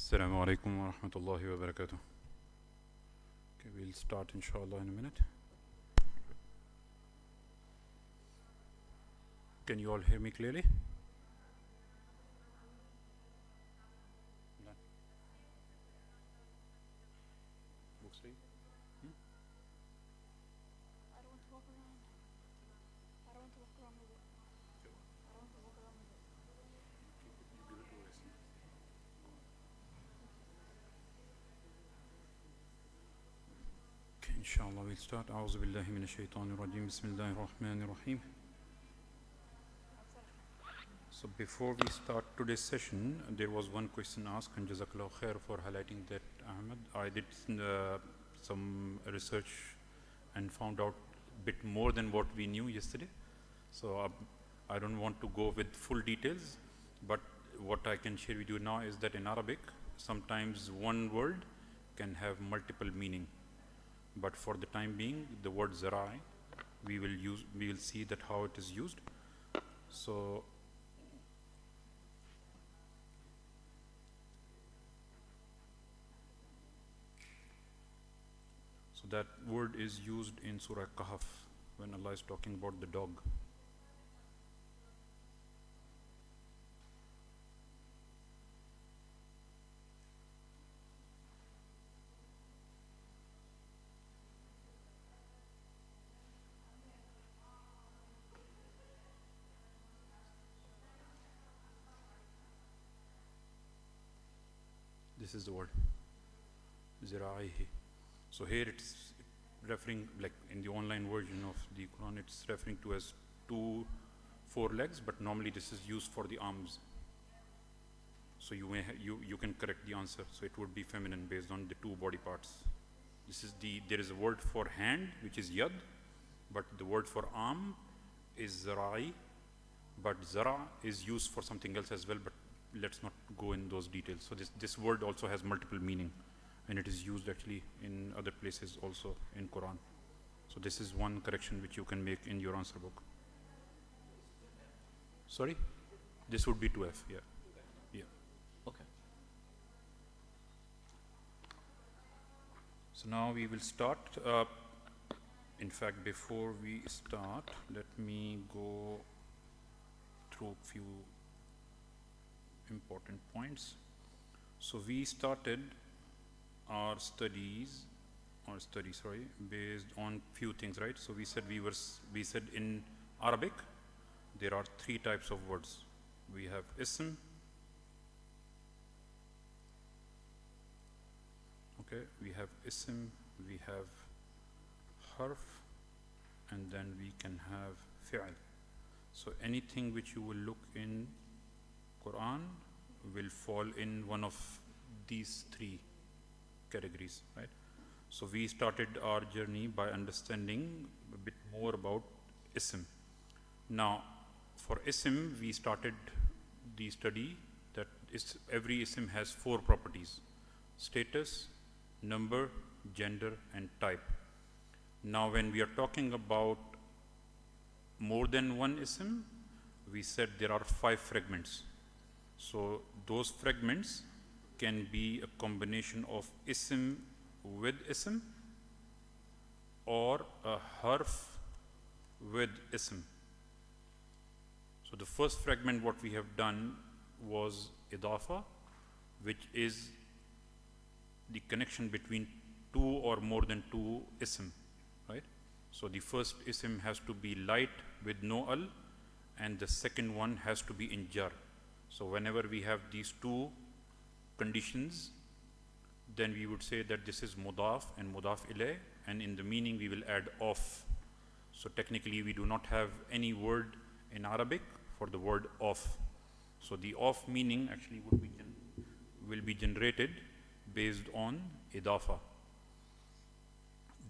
Assalamu alaikum wa rahmatullahi wa barakatuh. Okay, we'll start inshallah in a minute. Can you all hear me clearly? I don't want to walk around. I don't want to walk around with it. I don't want to walk around with it. Okay, inshallah we'll start. A'udhu billahi minash shaitanir rajim. Bismillahir rahmanir rahim. So before we start today's session, there was one question asked, and Jazakallah khair for highlighting that, Ahmed. I did some research and found out a bit more than what we knew yesterday. So I don't want to go with full details, but what I can share with you now is that in Arabic, sometimes one word can have multiple meaning. But for the time being, the word zara'i, we will see that how it is used. So that word is used in Surah Kahf when Allah is talking about the dog. This is the word, zira'ihi. So here it's referring, like in the online version of the Quran, it's referring to as 4 legs, but normally this is used for the arms. So you can correct the answer. So it would be feminine based on the 2 body parts. There is a word for hand, which is yad, but the word for arm is zara'i, but zara is used for something else as well, but let's not go in those details. So this word also has multiple meaning, and it is used actually in other places also in Quran. So this is one correction which you can make in your answer book. Sorry? This would be 2F, yeah. Yeah. Okay. So now we will start. In fact, before we start, let me go through a few important points. So we started our studies based on few things, right? So we said in Arabic there are 3 types of words. We have ism, okay, we have ism, we have harf, and then we can have fi'l. So anything which you will look in Quran will fall in one of these 3 categories, right? So we started our journey by understanding a bit more about ism. Now, for ism, we started the study that every ism has 4 properties: status, number, gender, and type. Now, when we are talking about more than one ism, we said there are 5 fragments. So those fragments can be a combination of ism with ism or a harf with ism. So the first fragment what we have done was idafa, which is the connection between 2 or more than 2 ism, right? So the first ism has to be light with no al, and the second one has to be in jar. So whenever we have these 2 conditions, then we would say that this is mudaf and mudaf ilayh, and in the meaning we will add of. So technically we do not have any word in Arabic for the word of. So the of meaning actually will be generated based on idafa.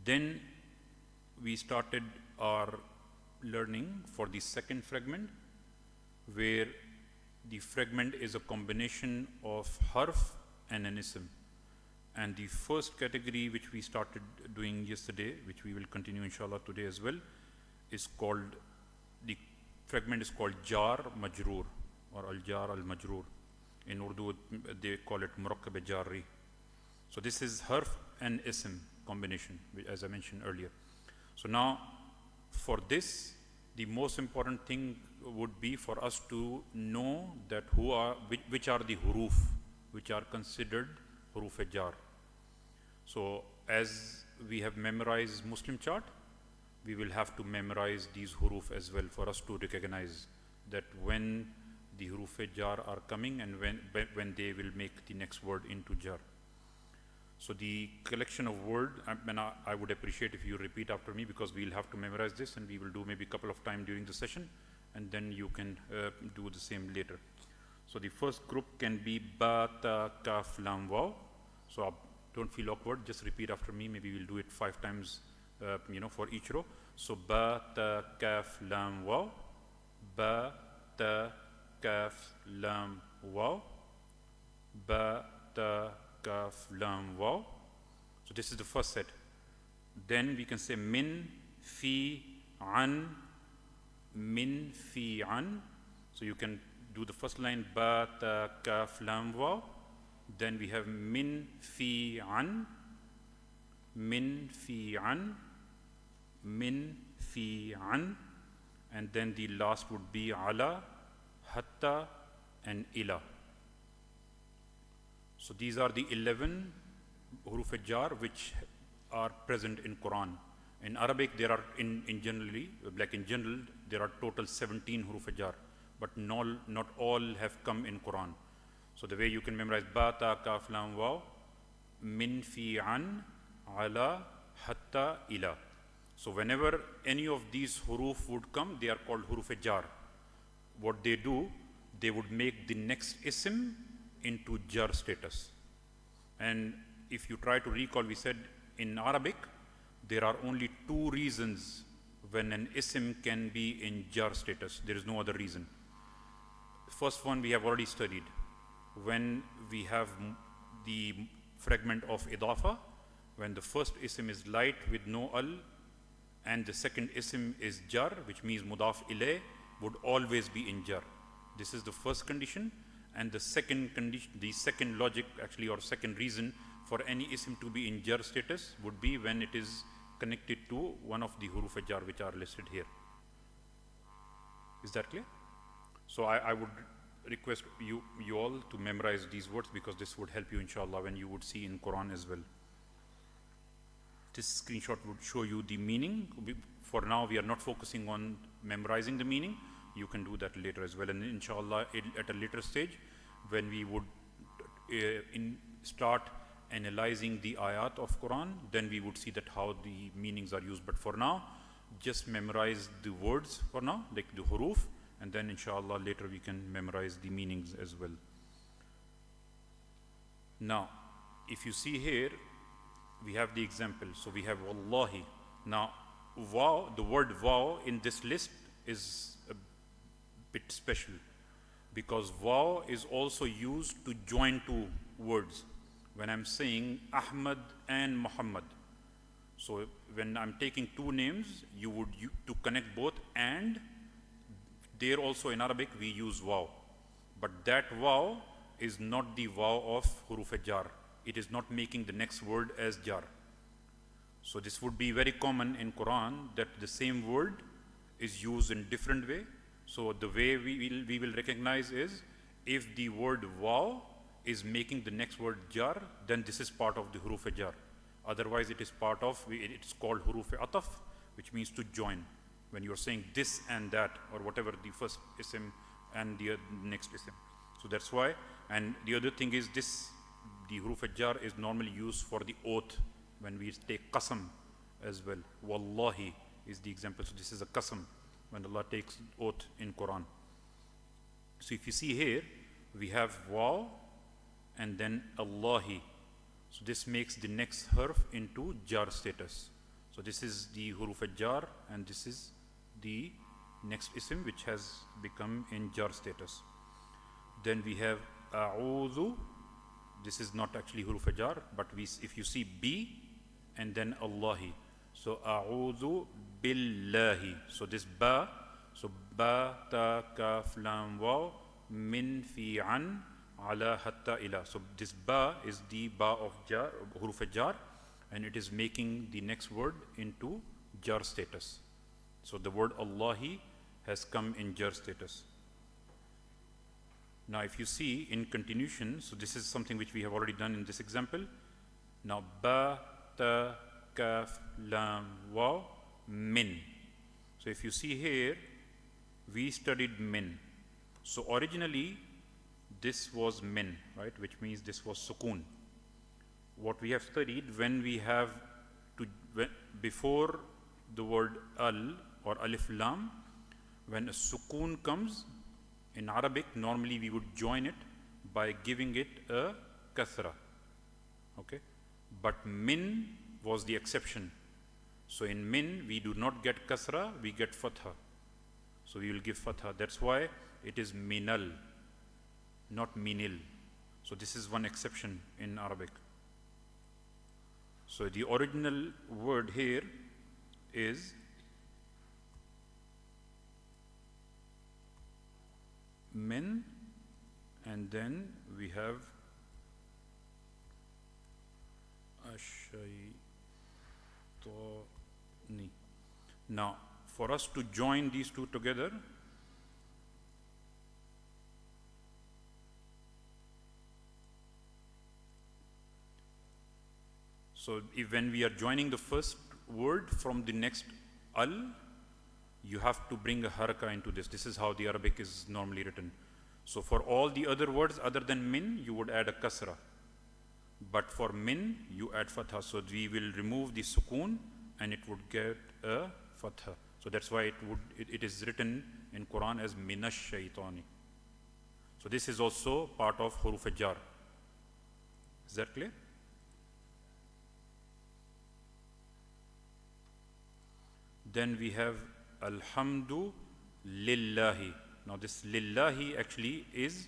Then we started our learning for the second fragment, where the fragment is a combination of harf and an ism. And the first category which we started doing yesterday, which we will continue inshallah today as well, is called, the fragment is called jar majroor or al jar al majroor. In Urdu, they call it murakkab jarri. So this is harf and ism combination, as I mentioned earlier. So now, for this, the most important thing would be for us to know that which are the huruf which are considered huruf jar. So as we have memorized Muslim chart, we will have to memorize these huruf as well for us to recognize that when the huruf jar are coming and when they will make the next word into jar. So the collection of word, I would appreciate if you repeat after me, because we'll have to memorize this and we will do maybe a couple of times during the session, and then you can do the same later. So the first group can be ba, ta, kaf, lam, waw. So don't feel awkward, just repeat after me. Maybe we'll do it 5 times, for each row. So ba, ta, kaf, lam, waw. Ba, ta, kaf, lam, waw. Ba, ta, kaf, lam, waw. So this is the first set. Then we can say min, fi, an, min, fi, an. So you can do the first line ba, ta, kaf, lam, waw. Then we have min, fi, an, min, fi, an, min, fi, an. And then the last would be ala, hatta, and ila. So these are the 11 huruf jar which are present in Quran. In Arabic, there are in general, there are total 17 huruf jar, but not all have come in Quran. So the way you can memorize ba, ta, kaf, lam, waw, min, fi, an, ala, hatta, ila. So whenever any of these huruf would come, they are called huruf jar. What they do, they would make the next ism into jar status. And if you try to recall, we said in Arabic, there are only 2 reasons when an ism can be in jar status. There is no other reason. First one we have already studied. When we have the fragment of idafa, when the first ism is light with no al, and the second ism is jar, which means mudaf ilay, would always be in jar. This is the first condition. And the second condition, the second logic actually, or second reason for any ism to be in jar status would be when it is connected to one of the huruf jar which are listed here. Is that clear? So I would request you all to memorize these words, because this would help you inshallah when you would see in Quran as well. This screenshot would show you the meaning. For now, we are not focusing on memorizing the meaning. You can do that later as well, and inshallah at a later stage when we would start analyzing the ayat of Quran, then we would see that how the meanings are used. But for now, just memorize the words for now, like the huruf, and then inshallah later we can memorize the meanings as well. Now, if you see here, we have the example. So we have wallahi. Now, waw, the word waw in this list is a bit special, because waw is also used to join 2 words. When I'm saying Ahmad and Muhammad, so when I'm taking 2 names, you would to connect both, and there also in Arabic we use waw, but that waw is not the waw of huruf jar. It is not making the next word as jar. So this would be very common in Quran, that the same word is used in different way. So the way we will recognize is, if the word waw is making the next word jar, then this is part of the huruf jar. Otherwise it is part of, it's called huruf ataf, which means to join. When you're saying this and that, or whatever, the first ism and the next ism. So that's why. And the other thing is this, the huruf jar is normally used for the oath, when we take qasam as well. Wallahi is the example. So this is a qasam, when Allah takes oath in Quran. So if you see here, we have waw and then Allahi. So this makes the next harf into jar status. So this is the huruf jar, and this is the next ism which has become in jar status. Then we have a'udhu. This is not actually huruf jar, but if you see B and then Allahi. So a'udhu billahi. So this ba, so ba, ta, kaf, lam, waw, min, fi, an, ala, hatta, ila. So this ba is the ba of jar, huruf jar, and it is making the next word into jar status. So the word Allahi has come in jar status. Now if you see in continuation, so this is something which we have already done in this example. Now ba, ta, kaf, lam, waw, min. So if you see here, we studied min. So originally this was min, right, which means this was sukoon. What we have studied, when we have to, before the word al or alif lam, when a sukoon comes in Arabic, normally we would join it by giving it a kasra. Okay, but min was the exception. So in min we do not get kasra, we get fatha. So we will give fatha. That's why it is minal, not minil. So this is one exception in Arabic. So the original word here is min, and then we have ashaytani. Now for us to join these two together, so when we are joining the first word from the next al, you have to bring a haraka into this. This is how the Arabic is normally written. So for all the other words other than min, you would add a kasra. But for min, you add fatha. So we will remove the sukoon and it would get a fatha. So that's why it is written in Qur'an as minash shaitani. So this is also part of huruf jar. Is that clear? Then we have alhamdu lillahi. Now this lillahi actually is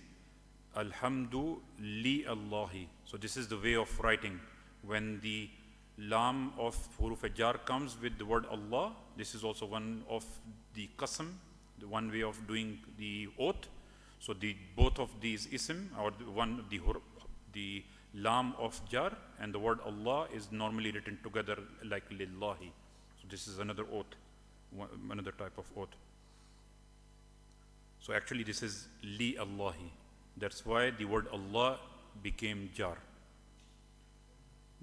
alhamdu li Allahi. So this is the way of writing. When the lam of huruf jar comes with the word Allah, this is also one of the qasam, the one way of doing the oath. So both of these ism, or the lam of jar and the word Allah is normally written together like lillahi. So this is another oath, another type of oath. So actually this is li Allahi. That's why the word Allah became jar.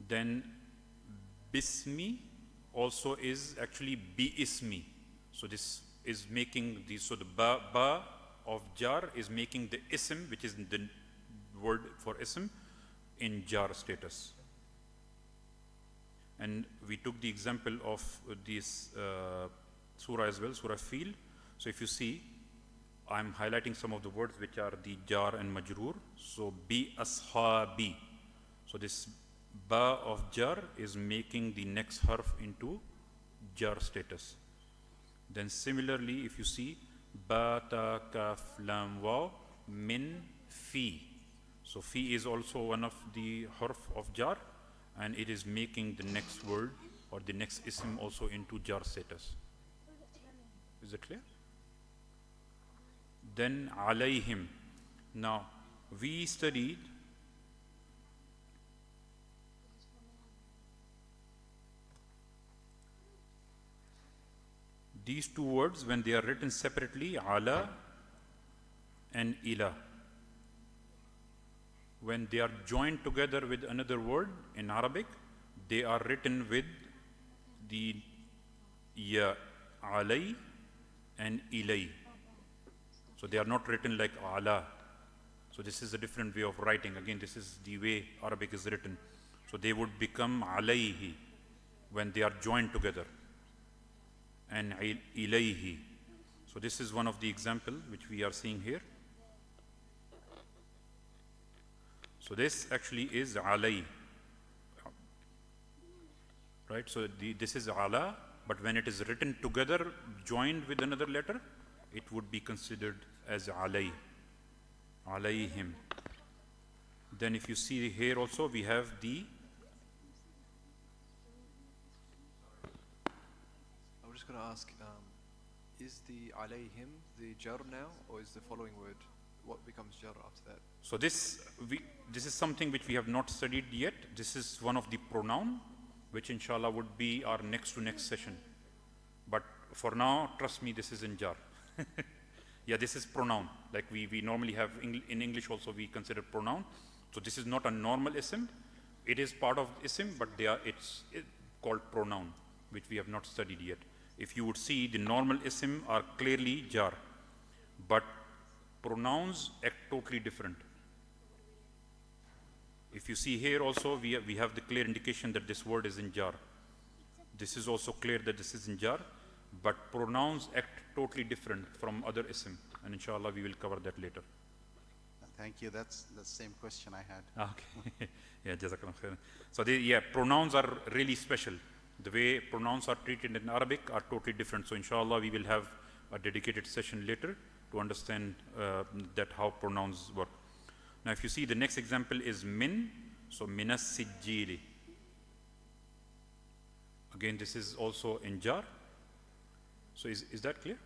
Then bismi also is actually bi ismi. So this is making so the ba of jar is making the ism, which is the word for ism, in jar status. And we took the example of this surah as well, Surah Fil. So if you see, I'm highlighting some of the words which are the jar and majroor. So bi ashabi. So this ba of jar is making the next harf into jar status. Then similarly, if you see ba, ta, kaf, lam, waw, min, fi. So fi is also one of the harf of jar, and it is making the next word or the next ism also into jar status. Is it clear? Then alayhim. Now we studied these two words when they are written separately, ala and ila. When they are joined together with another word in Arabic, they are written with the ya, alay and ilay. So they are not written like ala. So this is a different way of writing. Again, this is the way Arabic is written. So they would become alayhi when they are joined together, and ilayhi. So this is one of the example which we are seeing here. So this actually is alay, right? So this is ala, but when it is written together, joined with another letter, it would be considered as alay, alayhim. Then if you see here also, we have the. I was just going to ask, is the alayhim the jar now, or is the following word what becomes jar after that? So this is something which we have not studied yet. This is one of the pronoun, which inshallah would be our next to next session. But for now, trust me, this is in jar. Yeah, this is pronoun. Like we normally have in English also we consider pronoun. So this is not a normal ism. It is part of ism, but it's called pronoun, which we have not studied yet. If you would see, the normal ism are clearly jar, but pronouns act totally different. If you see here also, we have the clear indication that this word is in jar. This is also clear that this is in jar, but pronouns act totally different from other ism, and inshallah we will cover that later. Thank you. That's the same question I had. Okay. Yeah, jazakallah khair. So pronouns are really special. The way pronouns are treated in Arabic are totally different. So inshallah we will have a dedicated session later to understand that how pronouns work. Now if you see, the next example is min. So minas sijili. Again, this is also in jar. So is that clear?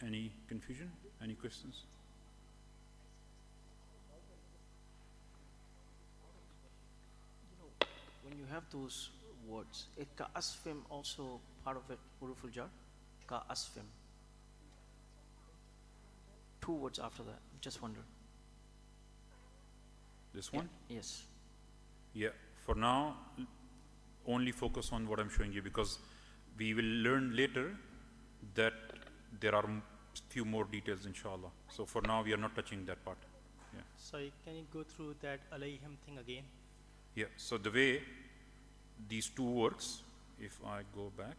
Any confusion? Any questions? When you have those words, is ka'asfim also part of it, huruful jar? Ka'asfim. 2 words after that, just wonder. This one? Yes. Yeah, for now, only focus on what I'm showing you, because we will learn later that there are few more details, inshallah. So for now, we are not touching that part. Yeah. Sorry, can you go through that alayhim thing again? Yeah, so the way these two works, if I go back,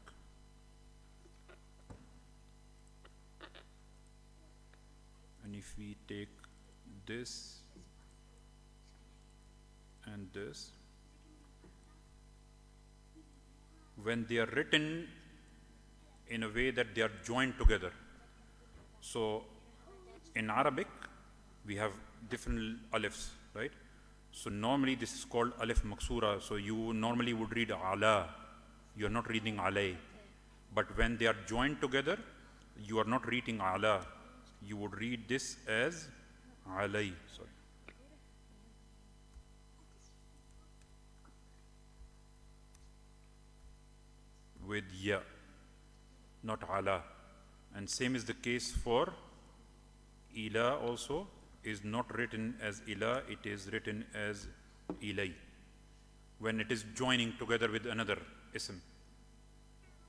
and if we take this and this, when they are written in a way that they are joined together. So in Arabic, we have different alifs, right? So normally this is called alif maksura. So you normally would read ala. You are not reading alay. But when they are joined together, you are not reading ala. You would read this as alay. Sorry. With ya, not ala. And same is the case for ila also. Is not written as ila, it is written as ilay when it is joining together with another ism.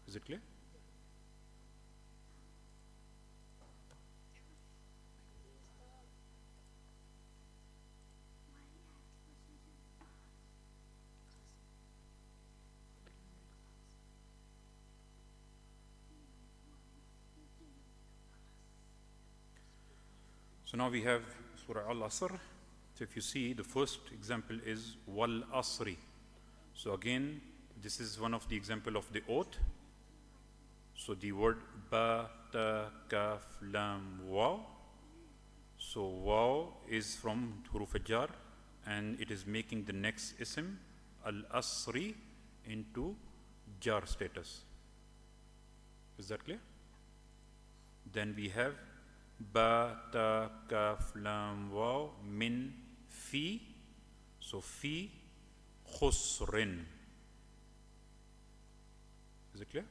Is it clear? So now we have Surah Al-Asr. So if you see, the first example is Wal Asri. So again, this is one of the example of the oath. So the word Ba, Ta, Kaf, Lam, Waw. So Waw is from Huruf Jar, and it is making the next ism, Al-Asri, into jar status. Is that clear? Then we have Ba, Ta, Kaf, Lam, Waw, Min, Fi. So Fi, Khusrin. Is it clear?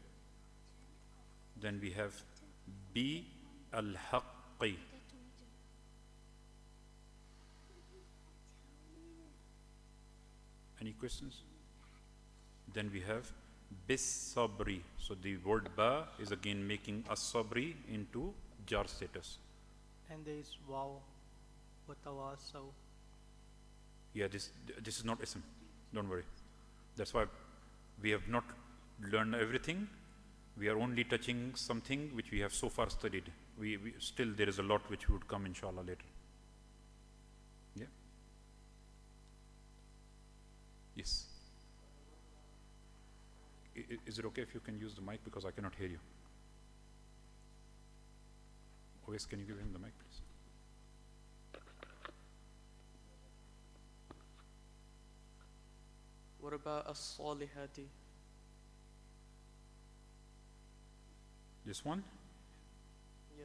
Then we have Bi, Al-Haqqi. Any questions? Then we have Bis Sabri. So the word Ba is again making As-Sabri into jar status. And there is wow, watawasaw. Yeah, this is not ism. Don't worry. That's why we have not learned everything. We are only touching something which we have so far studied. We still, there is a lot which would come inshallah later. Yeah. Yes. Is it okay if you can use the mic, because I cannot hear you? Always, can you give him the mic, please? What about as-salihati? This one?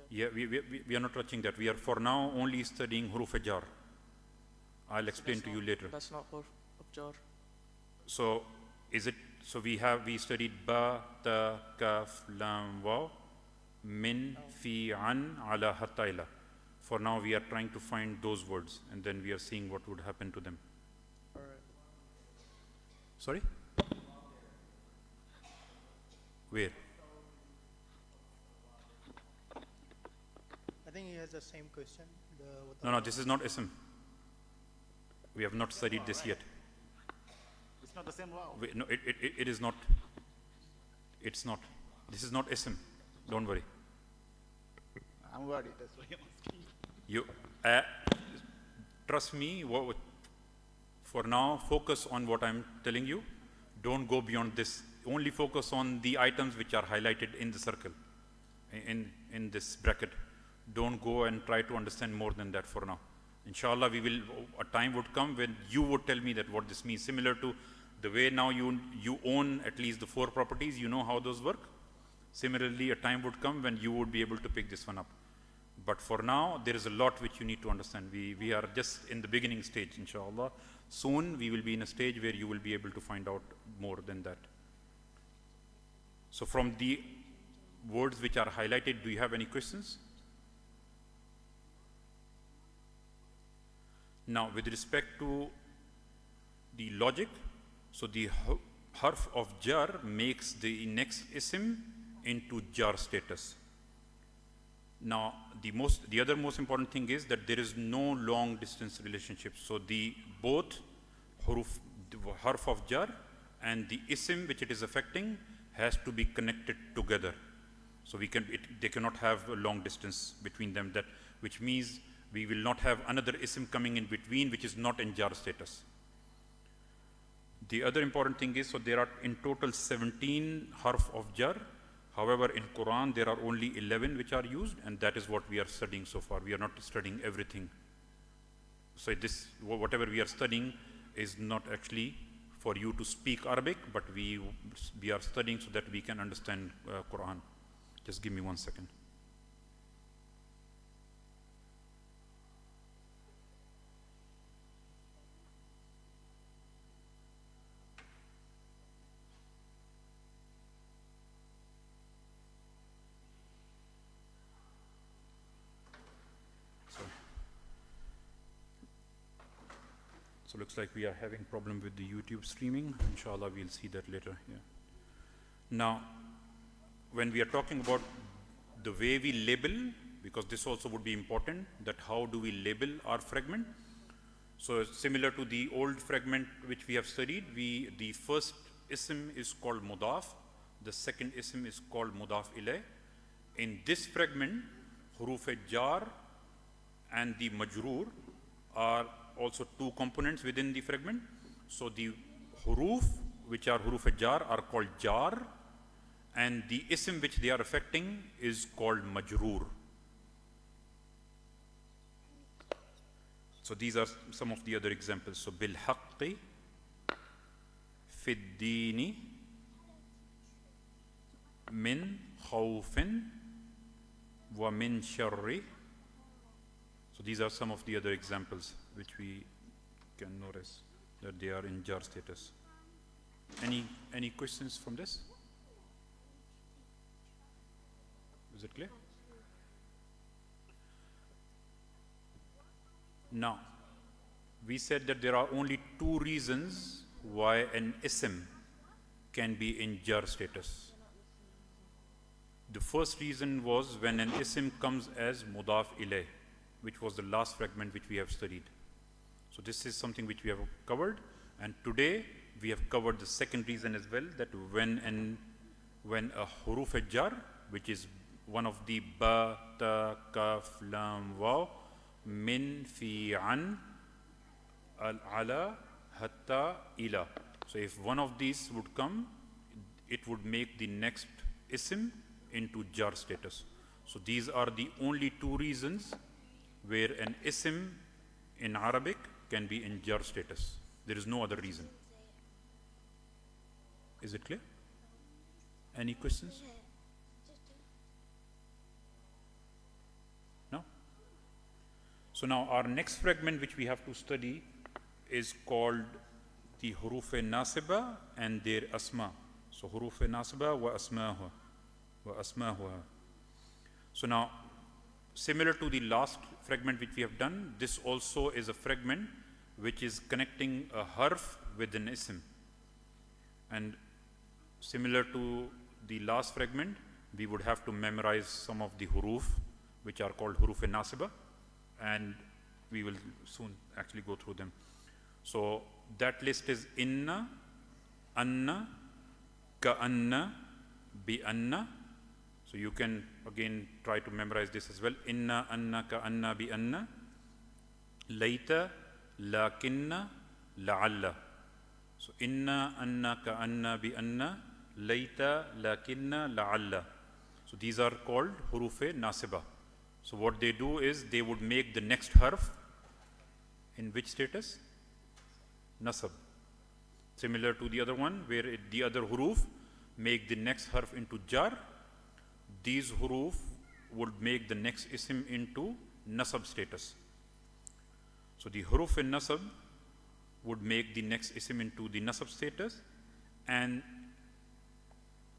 Yeah, we are not touching that. We are for now only studying huruf jar. I'll explain to you later. That's not huruf of jar. So is it, so we studied ba, ta, kaf, lam, waw, min, fi, an, ala, hatta, ila. For now we are trying to find those words and then we are seeing what would happen to them. Alright. Sorry? Where? I think he has the same question. No, this is not ism. We have not studied this yet. It's not the same wow. No, it is not. It's not. This is not ism. Don't worry. I'm worried, that's why I'm asking. You trust me. For now, focus on what I'm telling you. Don't go beyond this. Only focus on the items which are highlighted in the circle, in this bracket. Don't go and try to understand more than that for now. Inshallah, a time would come when you would tell me that what this means. Similar to the way now you own at least the 4 properties, you know how those work. Similarly, a time would come when you would be able to pick this one up. But for now, there is a lot which you need to understand. We are just in the beginning stage, inshallah. Soon, we will be in a stage where you will be able to find out more than that. So from the words which are highlighted, do you have any questions? Now, with respect to the logic, so the harf of jar makes the next ism into jar status. Now, the other most important thing is that there is no long distance relationship. So both harf of jar and the ism which it is affecting has to be connected together. So they cannot have a long distance between them, which means we will not have another ism coming in between which is not in jar status. The other important thing is, so there are in total 17 harf of jar. However, in Qur'an there are only 11 which are used, and that is what we are studying so far. We are not studying everything. So whatever we are studying is not actually for you to speak Arabic, but we are studying so that we can understand Qur'an. Just give me 1 second. So looks like we are having problem with the YouTube streaming. Inshallah, we'll see that later. Yeah. Now, when we are talking about the way we label, because this also would be important, that how do we label our fragment? So similar to the old fragment which we have studied, the first ism is called mudaf, the second ism is called mudaf ilayh. In this fragment, huruf jar and the majroor are also 2 components within the fragment. So the huruf, which are huruf jar, are called jar, and the ism which they are affecting is called majroor. So these are some of the other examples. So bil haqqi, fid dini, min khawfin, wa min sharri. So these are some of the other examples which we can notice that they are in jar status. Any questions from this? Is it clear? Now, we said that there are only 2 reasons why an ism can be in jar status. The first reason was when an ism comes as mudaf ilayh, which was the last fragment which we have studied. So this is something which we have covered, and today we have covered the second reason as well, that when a huruf jar, which is one of the ba, ta, kaf, lam, waw, min, fi, an, al, ala, hatta, ila. So if one of these would come, it would make the next ism into jar status. So these are the only 2 reasons where an ism in Arabic can be in jar status. There is no other reason. Is it clear? Any questions? So now our next fragment which we have to study is called the huruf-e-nasiba and their asma. So huruf-e-nasiba wa asmahuha. So now, similar to the last fragment which we have done, this also is a fragment which is connecting a harf with an ism. And similar to the last fragment, we would have to memorize some of the huruf which are called huruf-e-nasiba, and we will soon actually go through them. So that list is inna, anna, ka'anna, bi-anna. So you can again try to memorize this as well. Inna, anna, ka'anna, bi-anna. Layta, lakinna, la'alla. So inna, anna, ka'anna, bi-anna. Layta, lakinna, la'alla. So these are called huruf-e-nasiba. So what they do is they would make the next harf in which status? Nasab. Similar to the other one where the other huruf make the next harf into jar. These huruf would make the next ism into nasab status. So the huruf in nasab would make the next ism into the nasab status, and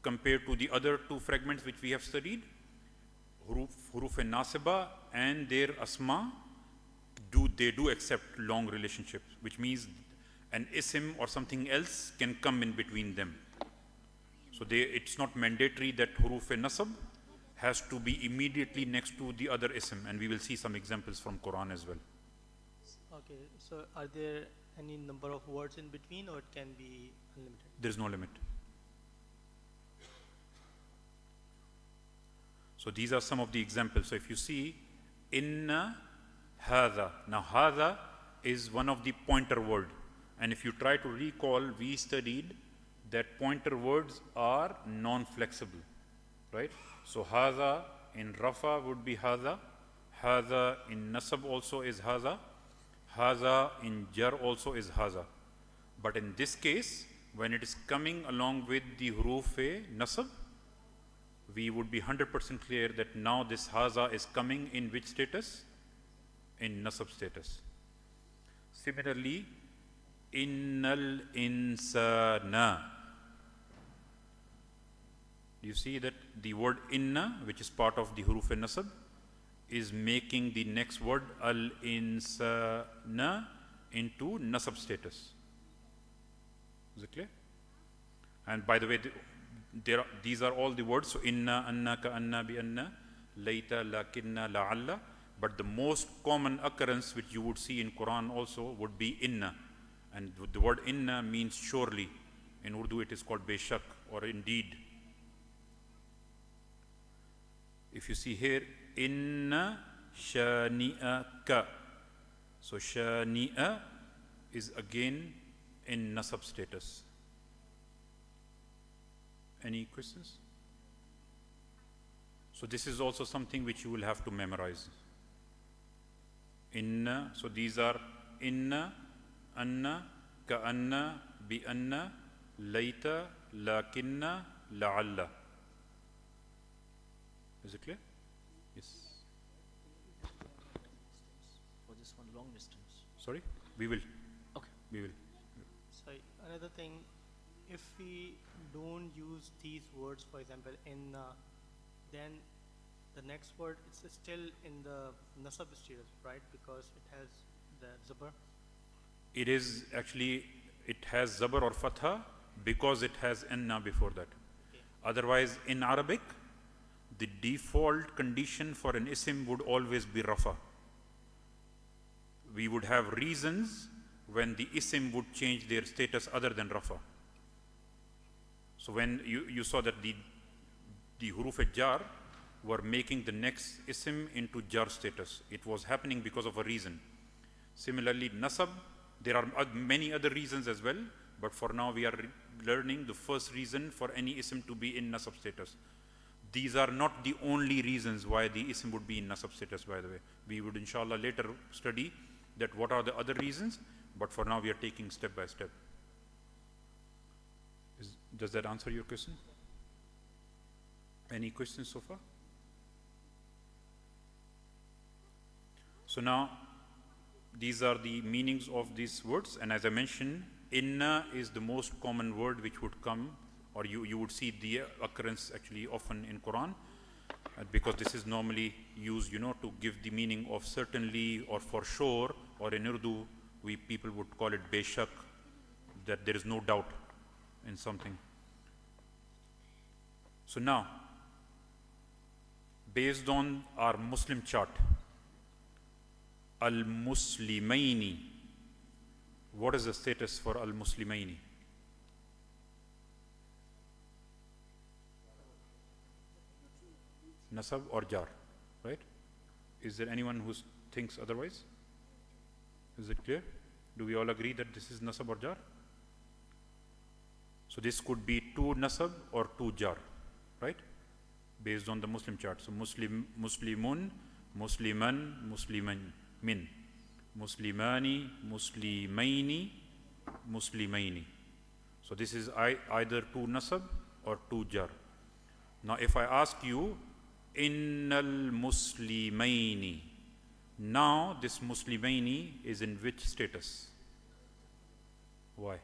compared to the other two fragments which we have studied, huruf and nasiba and their asma they do accept long relationships, which means an ism or something else can come in between them. So it's not mandatory that huruf and nasab has to be immediately next to the other ism, and we will see some examples from Qur'an as well. Okay, so are there any number of words in between, or it can be unlimited? There is no limit. So these are some of the examples. So if you see, inna hadha. Now hadha is one of the pointer word. And if you try to recall, we studied that pointer words are non-flexible, right? So hadha in rafa would be hadha. Hadha in nasab also is hadha. Hadha in jar also is hadha. But in this case, when it is coming along with the huruf nasab, we would be 100% clear that now this haza is coming in which status? In nasab status. Similarly, innal insana. You see that the word inna, which is part of the huruf nasab, is making the next word al insana into nasab status. Is it clear? And by the way, these are all the words. So inna, anna, ka'anna, bi-anna, layta, lakinna, la'alla. But the most common occurrence which you would see in Quran also would be inna. And the word inna means surely. In Urdu it is called beshak or indeed. If you see here, inna shani'aka. So shani'a is again in nasab status. Any questions? So this is also something which you will have to memorize. Inna, so these are inna, anna, ka'anna, bi-anna, layta, lakinna, la'alla. Is it clear? Yes. For this one, long distance. Sorry? We will. Okay. We will. Sorry, another thing, if we don't use these words, for example, in, then the next word it's still in the nasab status, right? Because it has the zabar. It is actually, it has zabar or fatha because it has anna before that. Okay. Otherwise, in Arabic, the default condition for an isim would always be rafa. We would have reasons when the isim would change their status other than rafa. So when you saw that the huruf jar were making the next isim into jar status, it was happening because of a reason. Similarly, nasab, there are many other reasons as well, but for now we are learning the first reason for any isim to be in nasab status. These are not the only reasons why the isim would be in nasab status, by the way. We would inshallah later study that what are the other reasons, but for now we are taking step by step. Does that answer your question? Any questions so far? So now these are the meanings of these words, and as I mentioned, inna is the most common word which would come, or you would see the occurrence actually often in Quran, because this is normally used, to give the meaning of certainly or for sure, or in Urdu, people would call it beshak, that there is no doubt in something. So now, based on our Muslim chart, Al-Muslimaini, what is the status for Al-Muslimaini? Nasab or jar, right? Is there anyone who thinks otherwise? Is it clear? Do we all agree that this is nasab or jar? So this could be two nasab or two jar, right? Based on the Muslim chart. So Muslimun, Musliman, Musliman, min. Muslimani, Muslimaini, Muslimaini. So this is either two nasab or two jar. Now if I ask you, Innal Muslimaini, now this Muslimaini is in which status? Why?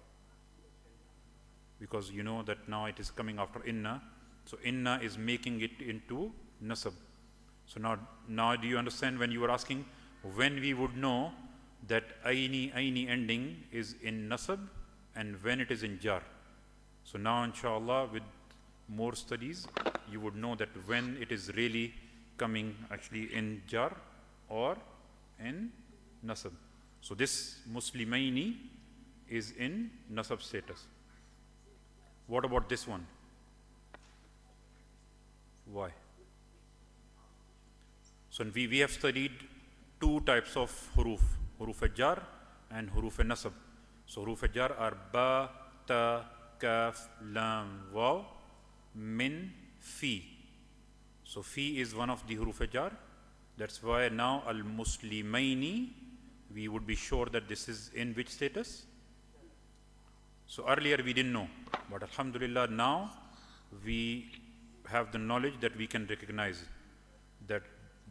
Because you know that now it is coming after inna, so inna is making it into nasab. So now do you understand when you were asking when we would know that aini ending is in nasab and when it is in jar? So now inshallah with more studies you would know that when it is really coming actually in jar or in nasab. So this Muslimaini is in nasab status. What about this one? Why? So we have studied two types of huruf jar and huruf nasab. So huruf jar are ba, ta, kaf, lam, waw, min, fi. So fi is one of the huruf jar. That's why now al-Muslimaini, we would be sure that this is in which status? So earlier we didn't know, but alhamdulillah now we have the knowledge that we can recognize that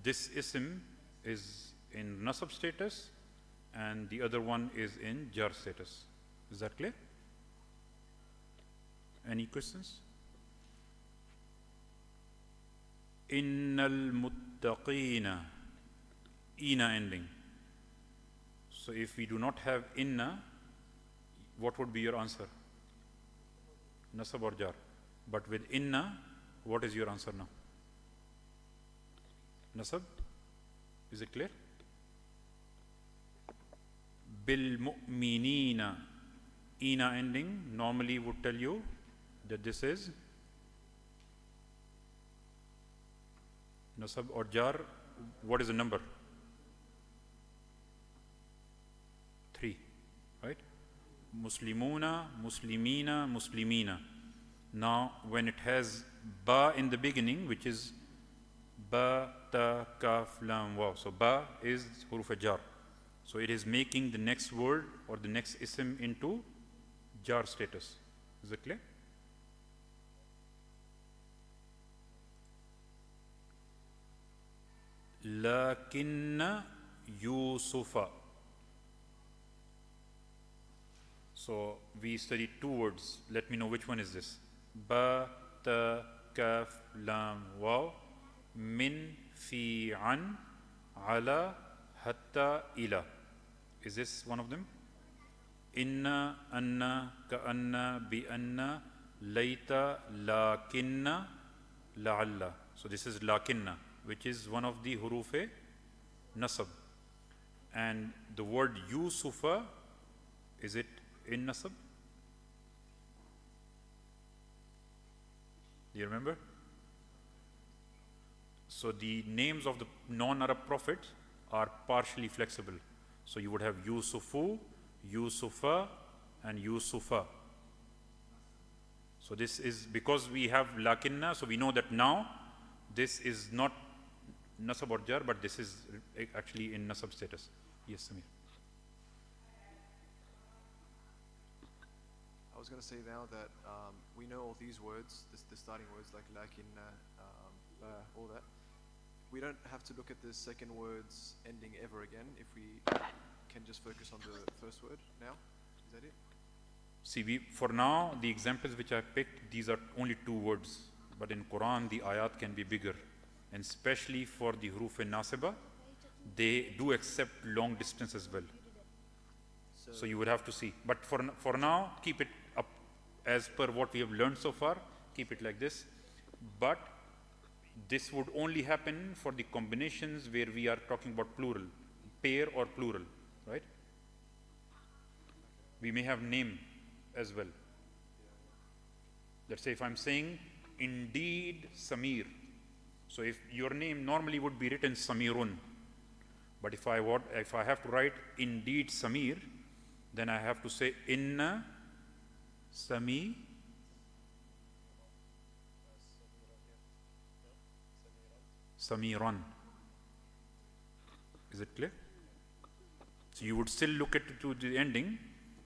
this ism is in nasab status and the other one is in jar status. Is that clear? Any questions? Innal muttaqina, ina ending. So if we do not have inna, what would be your answer? Nasab or jar? But with inna, what is your answer now? Nasab? Is it clear? Bil mu'minina, ina ending normally would tell you that this is nasab or jar. What is the number? 3, right? Muslimuna, Muslimina, Muslimina. Now when it has ba in the beginning, which is ba, ta, kaf, lam, waw. So ba is huruf jar. So it is making the next word or the next ism into jar status. Is it clear? Lakinna Yusufa. So we studied two words. Let me know which one is this. Ba, ta, kaf, lam, waw, min, fi, an, ala, hatta, ila. Is this one of them? Inna, anna, ka'anna, bi anna, layta, lakinna, la'alla. So this is lakinna, which is one of the huruf nasab. And the word Yusufa, is it in nasab? Do you remember? So the names of the non-Arab prophets are partially flexible. So you would have Yusufu, Yusufa, and Yusufa. So this is because we have lakinna, so we know that now this is not nasab or jar, but this is actually in nasab status. Yes, Samir. I was going to say now that we know all these words, the starting words like lakinna, all that. We don't have to look at the second words ending ever again if we can just focus on the first word now? Is that it? See, for now, the examples which I picked, these are only 2 words. But in Quran, the ayat can be bigger. And especially for the huruf nasiba, they do accept long distance as well. So you would have to see. But for now, keep it up as per what we have learned so far. Keep it like this. But this would only happen for the combinations where we are talking about plural, pair or plural, right? We may have name as well. Let's say if I'm saying, indeed Samir. So if your name normally would be written Samirun, but if I have to write indeed Samir, then I have to say inna Samiran. Is it clear? So you would still look at it to the ending,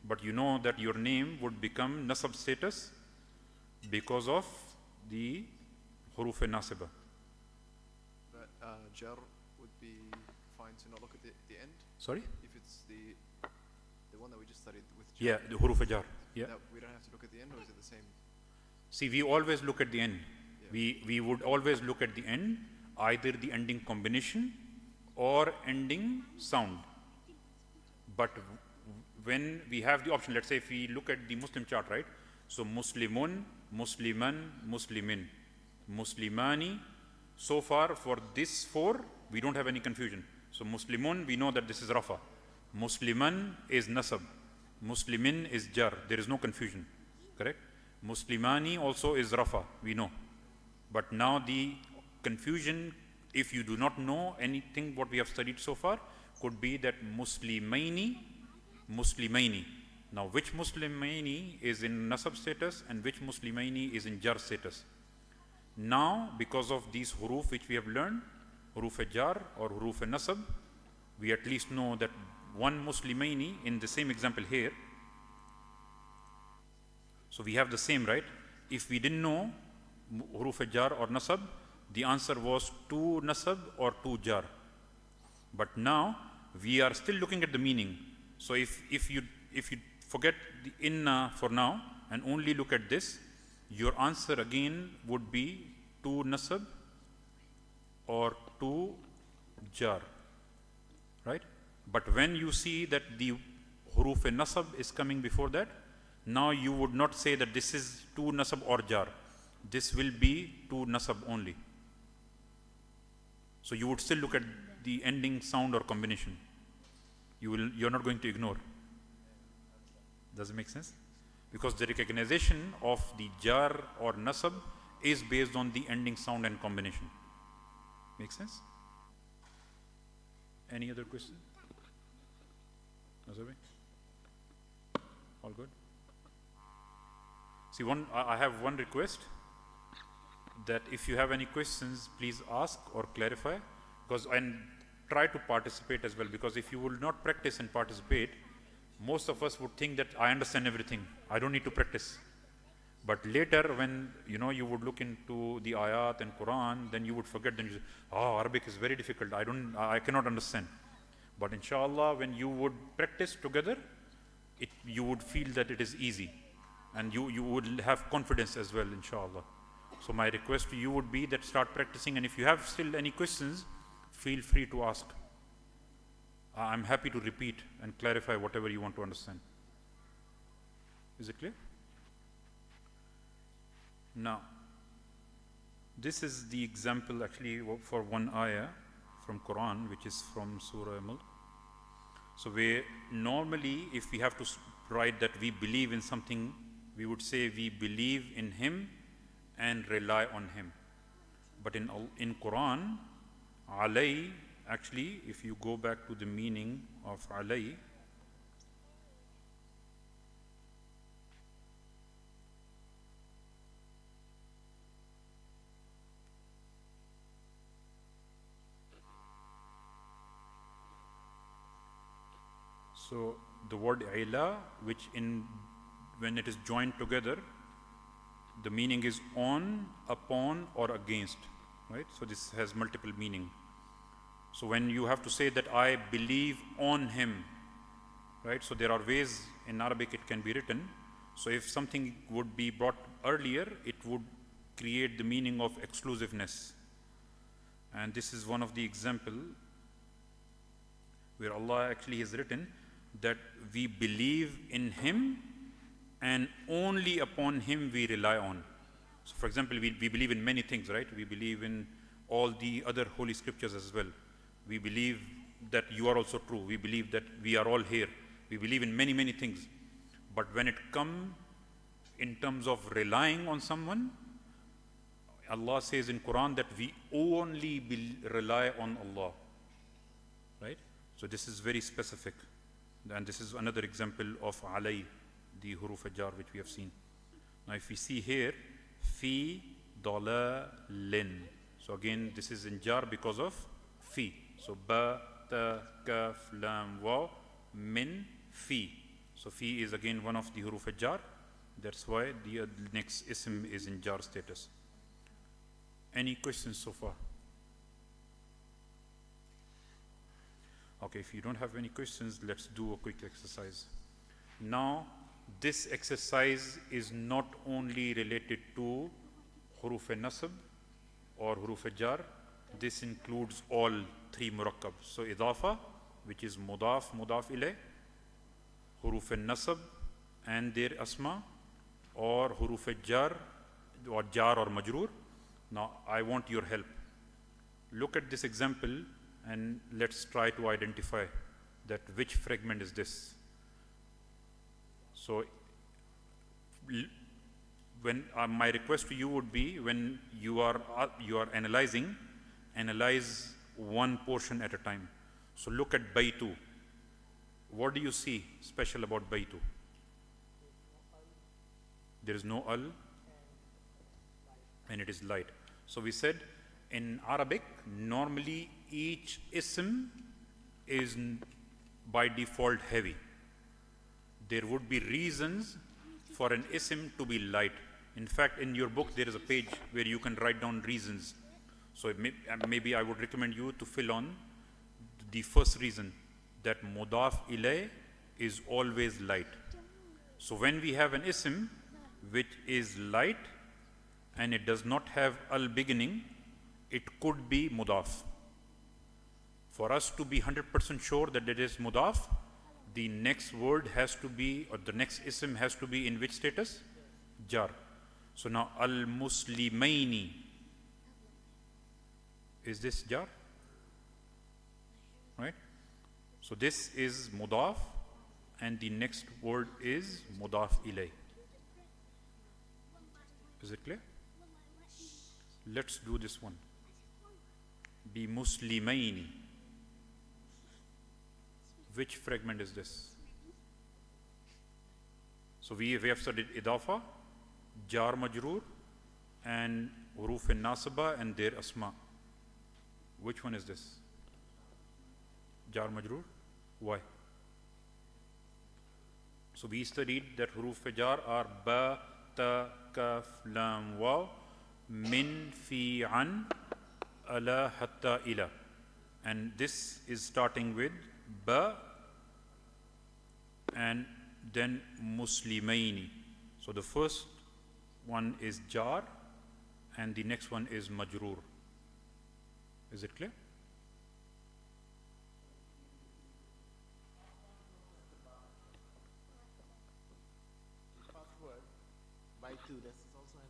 but you know that your name would become nasab status because of the huruf nasiba. But jar would be fine to not look at the end. Sorry? If it's the one that we just studied with jar. Yeah, the huruf jar. Yeah. That we don't have to look at the end, or is it the same? See, we always look at the end. Yeah. We would always look at the end, either the ending combination or ending sound. But when we have the option, let's say if we look at the Muslim chart, right? So Muslimun, Musliman, Muslimin, Muslimani. So far for this 4, we don't have any confusion. So Muslimun, we know that this is Rafa. Musliman is Nasab. Muslimin is Jar. There is no confusion. Correct? Muslimani also is Rafa. We know. But now the confusion, if you do not know anything what we have studied so far, could be that Muslimaini, Muslimaini. Now which Muslimaini is in Nasab status and which Muslimaini is in Jar status? Now, because of these huruf which we have learned, huruf jar or huruf nasab, we at least know that one Muslimaini in the same example here. So we have the same, right? If we didn't know huruf jar or nasab, the answer was 2 nasab or 2 jar. But now we are still looking at the meaning. So if you forget the inna for now and only look at this, your answer again would be 2 nasab or 2 jar, right? But when you see that the huruf nasab is coming before that, now you would not say that this is 2 nasab or jar. This will be 2 nasab only. So you would still look at the ending sound or combination. You're not going to ignore. Does it make sense? Because the recognition of the jar or nasab is based on the ending sound and combination. Make sense? Any other question? Nazabi? All good? See, I have one request, that if you have any questions, please ask or clarify, and try to participate as well, because if you will not practice and participate, most of us would think that I understand everything, I don't need to practice. But later when you would look into the ayat and Quran, then you would forget, then you say, Arabic is very difficult, I cannot understand. But inshallah, when you would practice together, you would feel that it is easy, and you would have confidence as well, inshallah. So my request to you would be that start practicing, and if you have still any questions, feel free to ask. I'm happy to repeat and clarify whatever you want to understand. Is it clear? Now, this is the example actually for one ayah from Quran, which is from Surah Al-Mulk. So where normally if we have to write that we believe in something, we would say we believe in Him and rely on Him. But in Quran, alay, actually, if you go back to the meaning of alay, so the word ila, which when it is joined together, the meaning is on, upon, or against, right? So this has multiple meaning. So when you have to say that I believe on Him, right? So there are ways in Arabic it can be written. So if something would be brought earlier, it would create the meaning of exclusiveness. And this is one of the example where Allah actually has written that we believe in Him and only upon Him we rely on. So for example, we believe in many things, right? We believe in all the other holy scriptures as well. We believe that you are also true. We believe that we are all here. We believe in many, many things. But when it comes in terms of relying on someone, Allah says in Qur'an that we only rely on Allah, right? So this is very specific. And this is another example of alay, the huruf jar which we have seen. Now if we see here, fi dalalin. So again, this is in jar because of fi. So ba, ta, kaf, lam, waw, min, fi. So fi is again one of the huruf jar. That's why the next ism is in jar status. Any questions so far? Okay, if you don't have any questions, let's do a quick exercise. Now, this exercise is not only related to huruf nasab or huruf jar. This includes all three murakkab. So, idafa, which is mudaf, mudaf ilay, huruf nasab and their asma, or huruf jar or majroor. Now, I want your help. Look at this example and let's try to identify that which fragment is this. So, when my request to you would be, when you are analyzing, analyze one portion at a time. So look at baytu. What do you see special about baytu? There is no al and it is light. So we said in Arabic, normally each ism is by default heavy. There would be reasons for an ism to be light. In fact, in your book, there is a page where you can write down reasons. So maybe I would recommend you to fill on the first reason, that mudaf ilay is always light. So when we have an ism which is light and it does not have al beginning, it could be mudaf. For us to be 100% sure that it is mudaf, the next word has to be, or the next ism has to be in which status? Jar. So now al-muslimaini, is this jar? Right? So this is mudaf and the next word is mudaf ilay. Is it clear? Let's do this one. Bi muslimaini. Which fragment is this? So we have studied idafa, jar majroor, and huruf nasaba and their asma. Which one is this? Jar majroor. Why? So we studied that huruf jar are ba, ta, kaf, lam, waw, min, fi, an, ala, hatta, ila. And this is starting with ba and then muslimaini. So the first one is jar and the next one is majroor. Is it clear?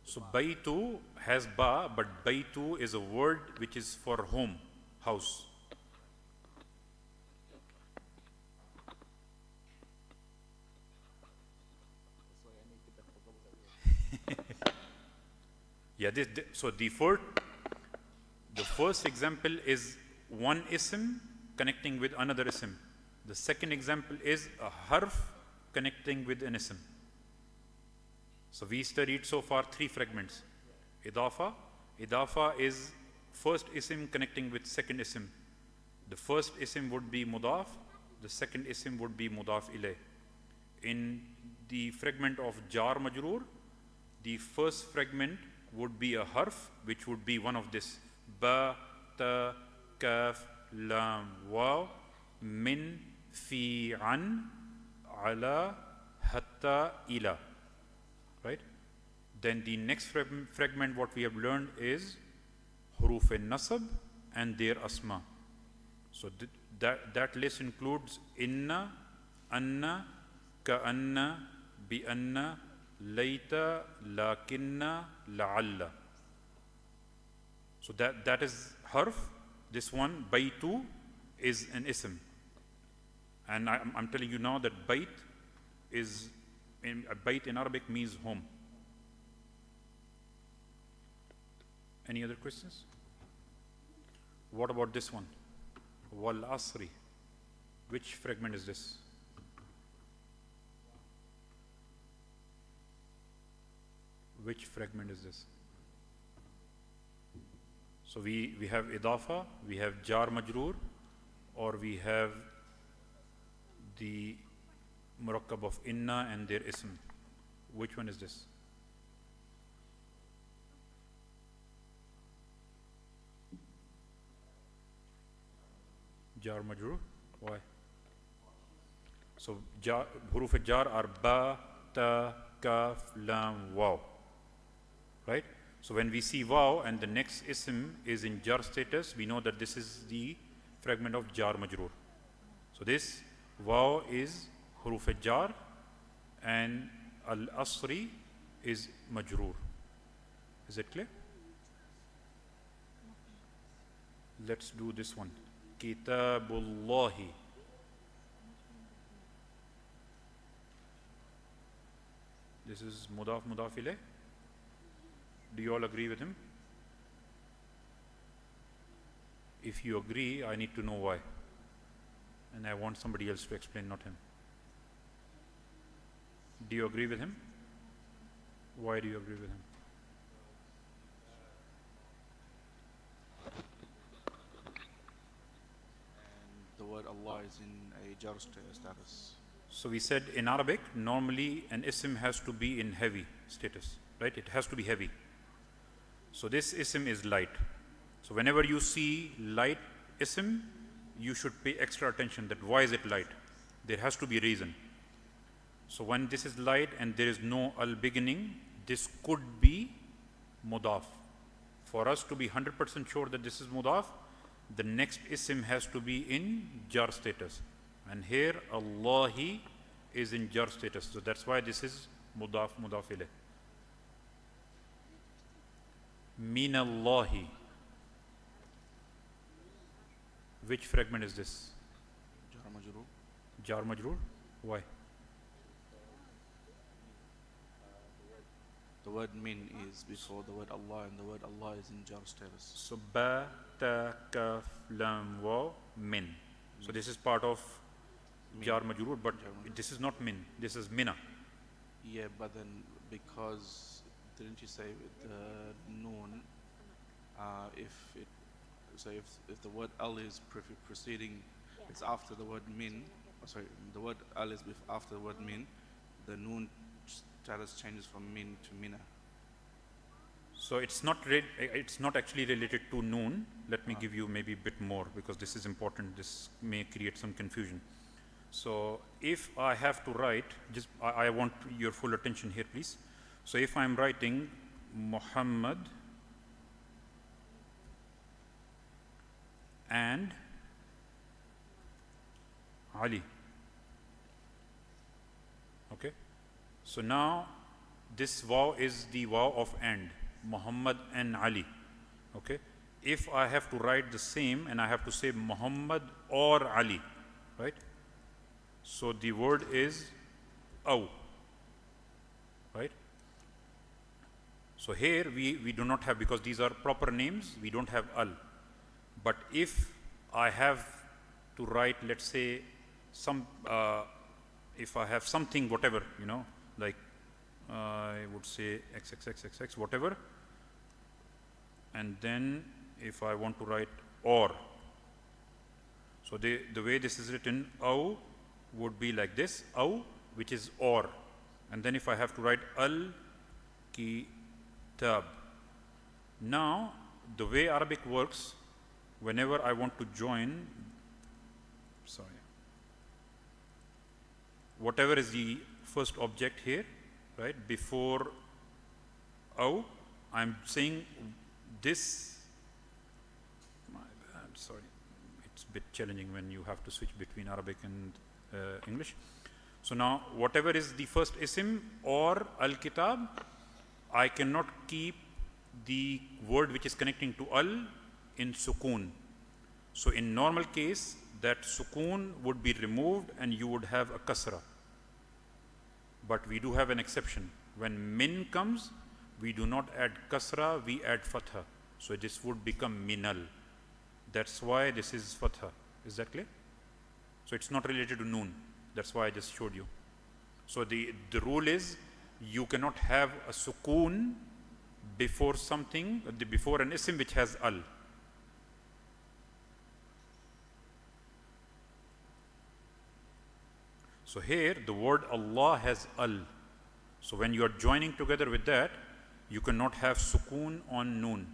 So baytu has ba, but baytu is a word which is for home, house. Yeah, so the first example is one ism connecting with another ism. The second example is a harf connecting with an ism. So we studied so far three fragments. Idafa. Idafa is first ism connecting with second ism. The first ism would be mudaf. The second ism would be mudaf ilay. In the fragment of jar majroor, the first fragment would be a harf, which would be one of this. Ba, ta, kaf, lam, waw, min, fi, an, ala, hatta, ila. Right? Then the next fragment what we have learned is huruf al-nasab and their asma. So that list includes inna, anna, ka'anna, bi'anna, layta, lakinna, la'alla. So that is harf. This one, baytu, is an ism. And I'm telling you now that bayt is, bayt in Arabic means home. Any other questions? What about this one? Wal asri. Which fragment is this? Which fragment is this? So we have idafa, we have jar majroor, or we have the murakkab of inna and their ism. Which one is this? Jar majroor. Why? So huruf jar are ba, ta, kaf, lam, waw. Right? So when we see waw and the next ism is in jar status, we know that this is the fragment of jar majroor. So this waw is huruf jar and al-asri is majroor. Is it clear? Let's do this one. Kitabullahi. This is mudaf ilayh. Do you all agree with him? If you agree, I need to know why. And I want somebody else to explain, not him. Do you agree with him? Why do you agree with him? The word Allah is in a jar status. So we said in Arabic, normally an ism has to be in heavy status, right? It has to be heavy. So this ism is light. So whenever you see light ism, you should pay extra attention that why is it light? There has to be a reason. So when this is light and there is no al beginning, this could be mudaf. For us to be 100% sure that this is mudaf, the next ism has to be in jar status. And here Allahi is in jar status. So that's why this is mudaf ilayh. Min Allahi. Which fragment is this? Jar majroor. Jar majroor. Why? The word min is before the word Allah, and the word Allah is in jar status. So ba, ta, kaf, lam, waw, min. So this is part of jar majroor, but Jar majroor. this is not min. This is mina. Yeah, but then because didn't you say with the noon, if the word al is preceding, it's after the word min. Sorry, the word al is after the word min. The noon status changes from min to mina. So it's not actually related to noon. Let me give you maybe a bit more because this is important. This may create some confusion. So if I have to write, I want your full attention here, please. So if I'm writing Muhammad and Ali. Okay. So now this waw is the waw of and. Muhammad and Ali. Okay. If I have to write the same and I have to say Muhammad or Ali, right? So the word is aw, right? So here we do not have, because these are proper names, we don't have al. But if I have to write, let's say, if I have something, whatever, like I would say XXXXX, whatever, and then if I want to write or, so the way this is written, aw would be like this, aw, which is or, and then if I have to write al kitab. Now the way Arabic works, whenever I want to join, whatever is the first object here, right, before aw, I'm saying this, my bad, sorry, it's a bit challenging when you have to switch between Arabic and English. So now, whatever is the first isim or al-kitab, I cannot keep the word which is connecting to al in sukoon. So in normal case, that sukoon would be removed and you would have a kasra. But we do have an exception. When min comes, we do not add kasra, we add fatha. So this would become minal. That's why this is fatha. Is that clear? So it's not related to noon. That's why I just showed you. So the rule is you cannot have a sukoon before something, before an isim which has al. So here the word Allah has al. So when you are joining together with that, you cannot have sukoon on noon.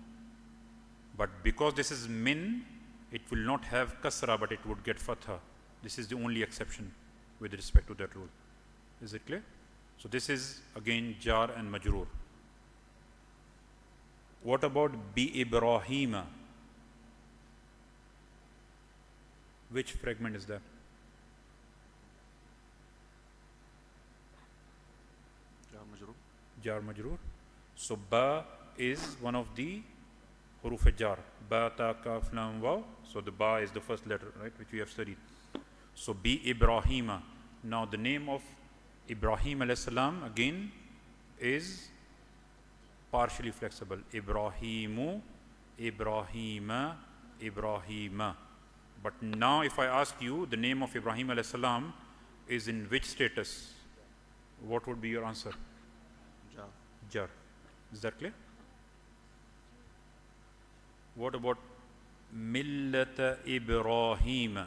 But because this is min, it will not have kasra, but it would get fatha. This is the only exception with respect to that rule. Is it clear? So this is again jar and majroor. What about bi Ibrahima? Which fragment is that? Jar majroor. So ba is one of the huruf jar. Ba, ta, kaf, lam, waw. So the ba is the first letter, right, which we have studied. So bi Ibrahima. Now the name of Ibrahim alayhi salam again is partially flexible. Ibrahimu, Ibrahima, Ibrahima. But now if I ask you the name of Ibrahim alayhi salam is in which status, what would be your answer? Jar. Jar. Is that clear? What about Millata Ibrahim?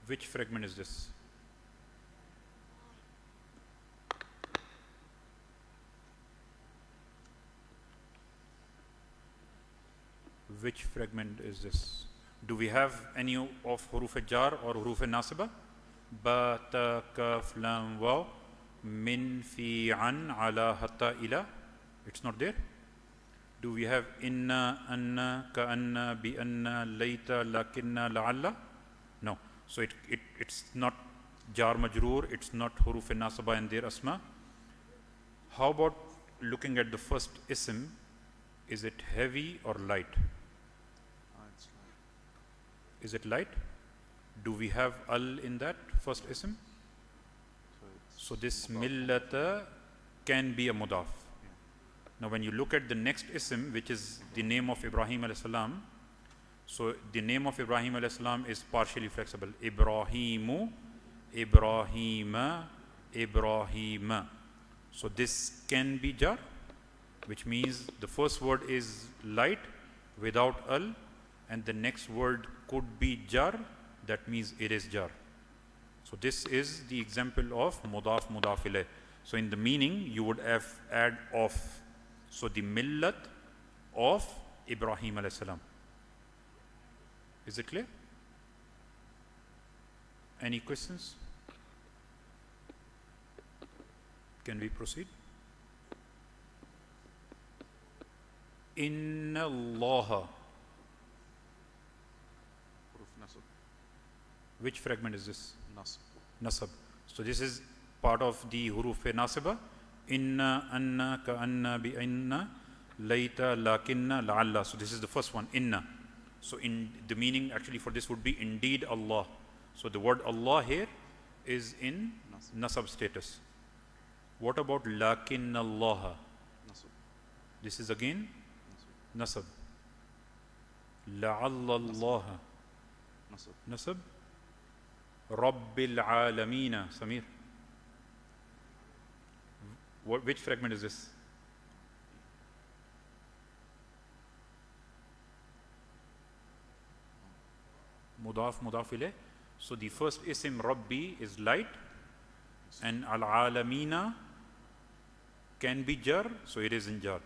Which fragment is this? Which fragment is this? Do we have any of huruf jar or huruf nasiba? Ba, ta, kaf, lam, waw, min, fi, an, ala, hatta, ila. It's not there. Do we have inna, anna, ka, anna, bi, anna, layta, lakinna, la'alla? No. So it's not jar majroor, it's not huruf nasaba and their asma. How about looking at the first ism? Is it heavy or light? It's like, Is it light? Do we have al in that first ism? So this millata can be a mudaf. Now when you look at the next ism, which is the name of Ibrahim alayhi salam, so the name of Ibrahim alayhi salam is partially flexible. Ibrahimu, Ibrahima, Ibrahima. So this can be jar, which means the first word is light without al, and the next word could be jar, that means it is jar. So this is the example of mudaf mudaf ilayh. So in the meaning you would have add of. So the millat of Ibrahim alayhi salam. Is it clear? Any questions? Can we proceed? Inna Allaha. huruf nasab. Which fragment is this? Nasab. Nasab. So this is part of the huruf nasiba. Inna, anna, ka, anna, bi, inna, layta, lakinna, la'alla. So this is the first one, inna. So in the meaning actually for this would be indeed Allah. So the word Allah here is in nasab status. What about lakin Allah? Nasab. This is again nasab. La'alla Allah. Nasab. Nasab. Rabbil alamina. Samir. Which fragment is this? Mudaf, mudaf ilayh. So the first isim Rabbi is light, and al-alamina can be jar, so it is in jar.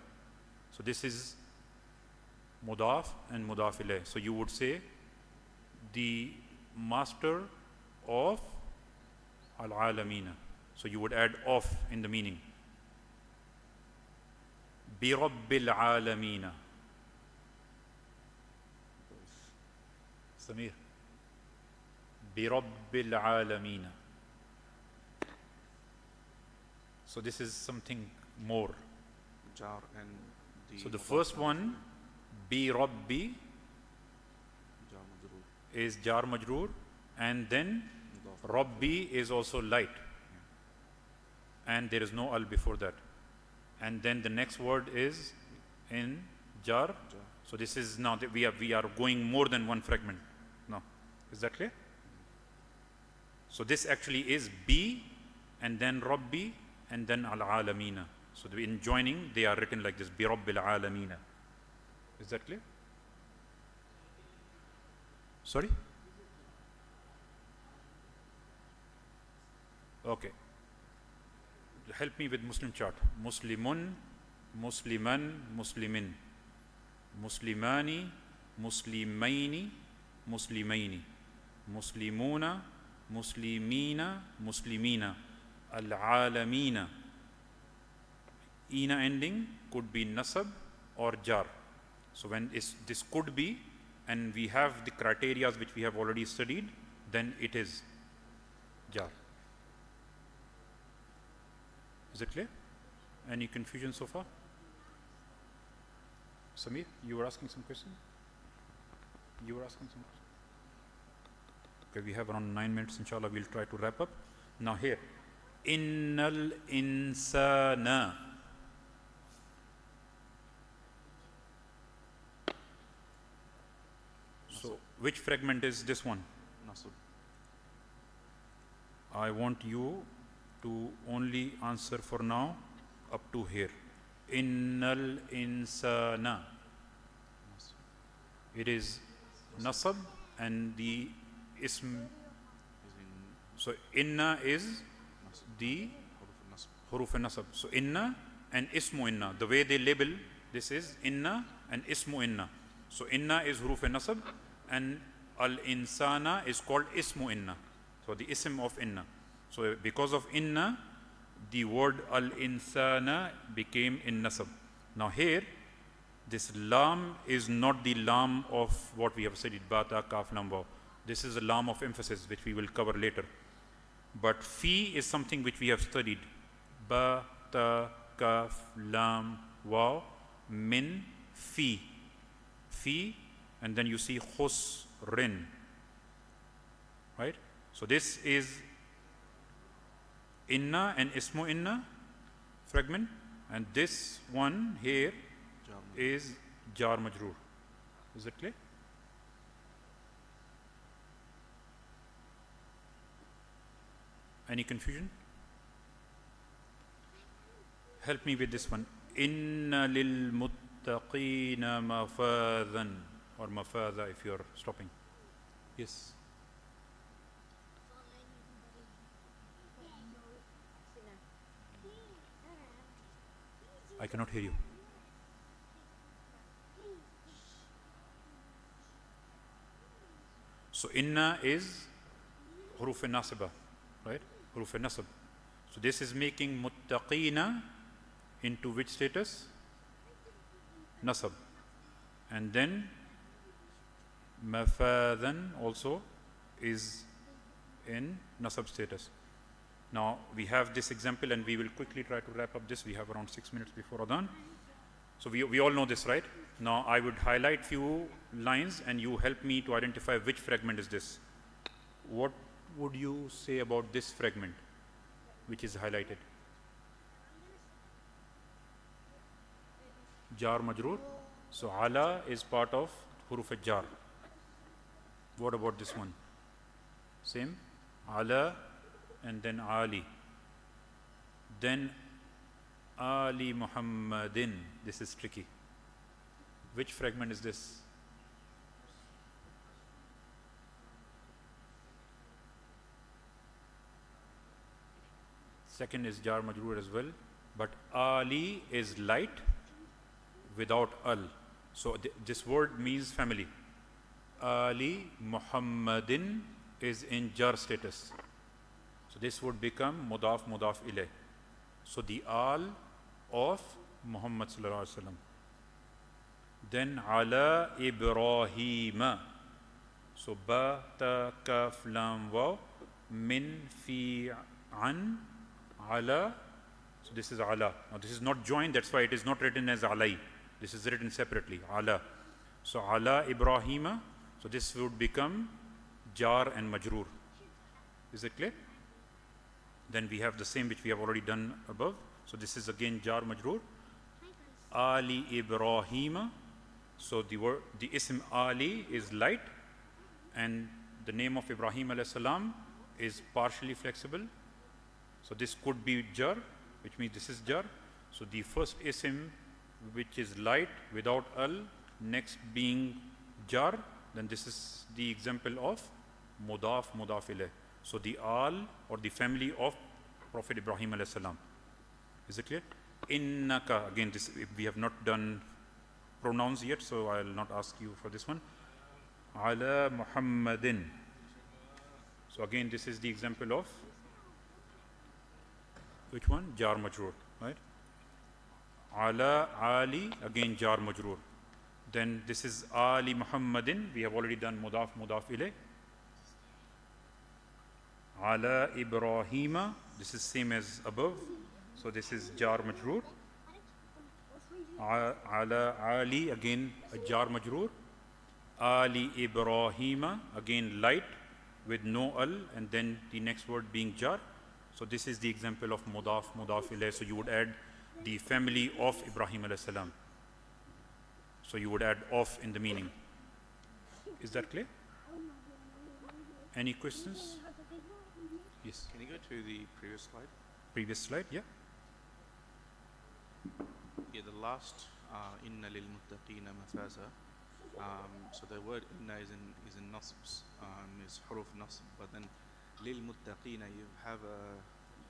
So this is mudaf and mudaf ilayh. So you would say the master of al-alamina. So you would add of in the meaning. Bi rabbil alamina. Samir. Bi rabbil alamina. So this is something more. Jar and the So the mudaf first lahu one, bi rabbi, jar majroor, is jar majroor, and then mudaf. rabbi is also light, and there is no al before that. And then the next word is in jar. Jar. So this is now that we are going more than one fragment. No, is that clear? So this actually is bi, and then rabbi, and then al-alamina. So in joining, they are written like this, bi rabbil alamina. Is that clear? Sorry? Okay. Help me with Muslim chart. Muslimun, Musliman, Muslimin. Muslimani, Muslimaini, Muslimaini. Muslimuna, Muslimina, Muslimina. Al-alamina. Ina ending could be nasab or jar. So when this could be, and we have the criteria which we have already studied, then it is jar. Is it clear? Any confusion so far? Samir, you were asking some question? You were asking some question? Okay, we have around 9 minutes, inshallah, we'll try to wrap up. Now here, innal insana. So, which fragment is this one? Nasab. I want you to only answer for now up to here. Innal insana. Nasab. It is nasab and the ism. Is in So inna is nasab. the Huruf al-nasab. huruf nasab. So inna and ismu inna. The way they label this is inna and ismu inna. So inna is huruf nasab and al insana is called ismu inna. So the ism of inna. So because of inna, the word al insana became in nasab. Now here, this lam is not the lam of what we have studied, bata, kaf, lam, waw. This is a lam of emphasis which we will cover later. But fi is something which we have studied. Ba, ta, kaf, lam, waw, min, fi. Fi, and then you see khusrin. Right? So this is inna and ismu inna fragment, and this one here Jar is jar majroor. Is it clear? Any confusion? Help me with this one. Inna lil muttaqina mafadhan, or mafadha if you are stopping. Yes. I cannot hear you. So inna is huruf nasiba, right? Huruf nasab. So this is making muttaqina into which status? Nasab. And then mafadhan also is in nasab status. Now we have this example and we will quickly try to wrap up this. We have around 6 minutes before Adhan. So we all know this, right? Now I would highlight few lines and you help me to identify which fragment is this. What would you say about this fragment which is highlighted? Jar majroor. So ala is part of huruf jar. What about this one? Same. Ala and then Ali. Then Ali Muhammadin. This is tricky. Which fragment is this? Second is jar majroor as well, but Ali is light without al. So this word means family. Ali Muhammadin is in jar status. So this would become mudaf mudaf ilayh. So the al of Muhammad sallallahu alaihi wasallam. Then ala Ibrahim. So ba ta kaf lam waw min fi an ala. So this is ala. Now this is not joined, that's why it is not written as alai. This is written separately, ala. So ala Ibrahima. So this would become jar and majroor. Is it clear? Then we have the same which we have already done above. So this is again jar majroor. Ali Ibrahima. So the ism Ali is light, and the name of Ibrahim alayhi salam is partially flexible. So this could be jar, which means this is jar. So the first ism which is light without al, next being jar, then this is the example of mudaf mudaf ilayh. So the al or the family of Prophet Ibrahim alayhi salam. Is it clear? Innaka, again this we have not done pronouns yet, so I will not ask you for this one. Ala Muhammadin. So again this is the example of which one? Jar majroor, right? Ala Ali, again jar majroor. Then this is Ali Muhammadin, we have already done mudaf mudaf ilayh. Ala Ibrahima, this is same as above, so this is jar majroor. Ala Ali, again a jar majroor. Ali Ibrahima, again light with no al, and then the next word being jar. So this is the example of mudaf mudaf ilayh. So you would add the family of Ibrahim alayhi salam. So you would add of in the meaning. Is that clear? Any questions? Yes. Can you go to the previous slide? Previous slide, yeah. Yeah, the last inna lil muttaqina mafaza. So the word inna is in nasbs, is huruf nasb, but then lil muttaqina you have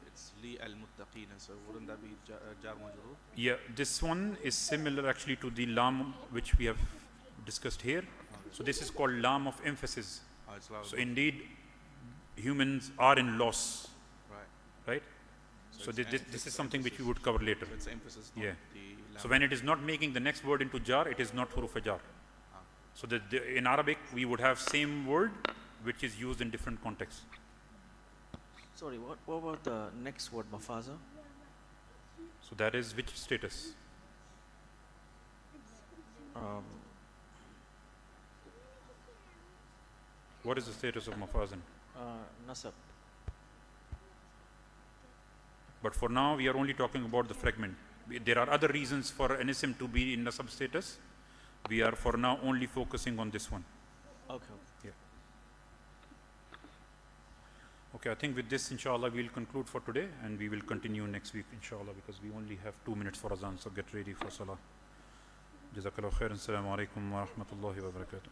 it's li al muttaqina, so wouldn't that be jar majroor? Yeah, this one is similar actually to the lam which we have discussed here. So this is called lam of emphasis. It's loud. So indeed, humans are in loss, Right. right? So it's this is something which we would cover later. So it's emphasis, not Yeah. the So lam. when it is not making the next word into jar, it is not huruf jar. So in Arabic, we would have same word which is used in different contexts. Sorry, what about the next word, mafaza? So that is which status? What is the status of mafazan? Nasab. But for now, we are only talking about the fragment. There are other reasons for an ism to be in nasab status. We are for now only focusing on this one. Okay. Yeah. Okay, I think with this, inshallah, we'll conclude for today, and we will continue next week, inshallah, because we only have 2 minutes for azan, so get ready for salah. Jazakallah khairan. Assalamu alaikum wa rahmatullahi wa barakatuh.